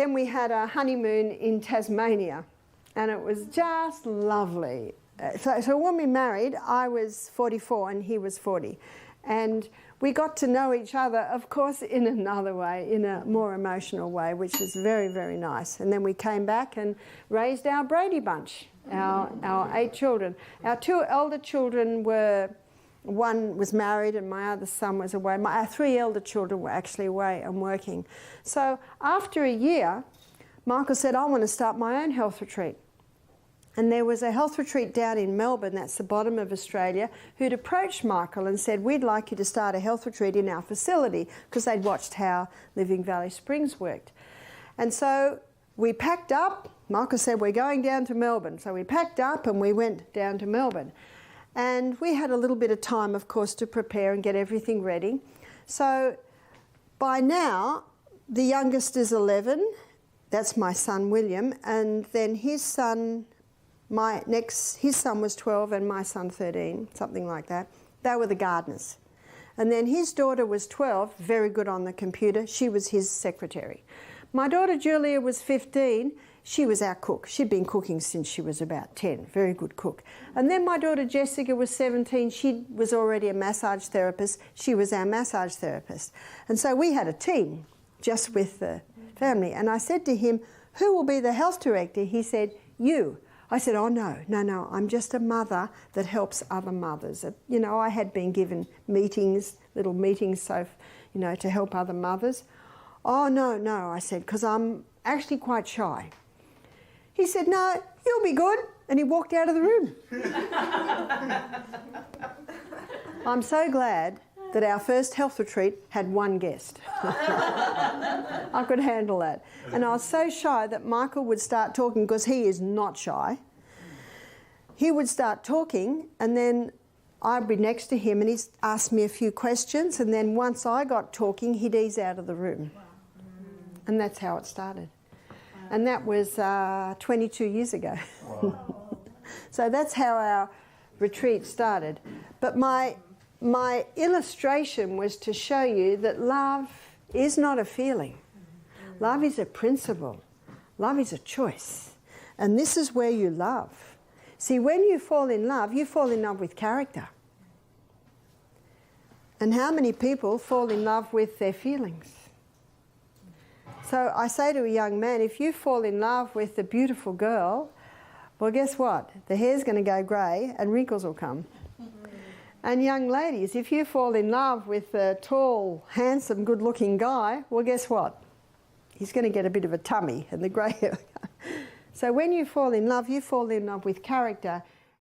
then we had a honeymoon in Tasmania, and it was just lovely. So when we married, I was 44 and he was 40. And we got to know each other, of course, in another way, in a more emotional way, which was very, very nice. And then we came back and raised our Brady Bunch, our 8 children. Our 2 elder children were, one was married and my other son was away. Our 3 elder children were actually away and working. So after a year, Michael said, I want to start my own health retreat. And there was a health retreat down in Melbourne, that's the bottom of Australia, who'd approached Michael and said, we'd like you to start a health retreat in our facility, because they'd watched how Living Valley Springs worked. And so we packed up. Michael said, we're going down to Melbourne. So we packed up and we went down to Melbourne. And we had a little bit of time, of course, to prepare and get everything ready. So by now, the youngest is 11. That's my son, William. And then his son... his son was 12 and my son 13, something like that. They were the gardeners. And then his daughter was 12, very good on the computer. She was his secretary. My daughter Julia was 15. She was our cook. She'd been cooking since she was about 10, very good cook. And then my daughter Jessica was 17. She was already a massage therapist. She was our massage therapist. And so we had a team just with the family. And I said to him, who will be the health director? He said, you. I said, oh, no, I'm just a mother that helps other mothers. You know, I had been given meetings, little meetings, so, you know, to help other mothers. Oh, no, I said, because I'm actually quite shy. He said, no, you'll be good. And he walked out of the room. I'm so glad that our first health retreat had 1 guest. I could handle that. And I was so shy that Michael would start talking, because he is not shy. He would start talking, and then I'd be next to him and he'd ask me a few questions, and then once I got talking, he'd ease out of the room. And that's how it started. And that was 22 years ago. So that's how our retreat started. But my illustration was to show you that love is not a feeling. Love is a principle. Love is a choice. And this is where you love. See, when you fall in love with character. And how many people fall in love with their feelings? So I say to a young man, if you fall in love with a beautiful girl, well, guess what? The hair's going to go grey and wrinkles will come. And young ladies, if you fall in love with a tall, handsome, good-looking guy, well, guess what? He's going to get a bit of a tummy and the grey hair. So when you fall in love with character.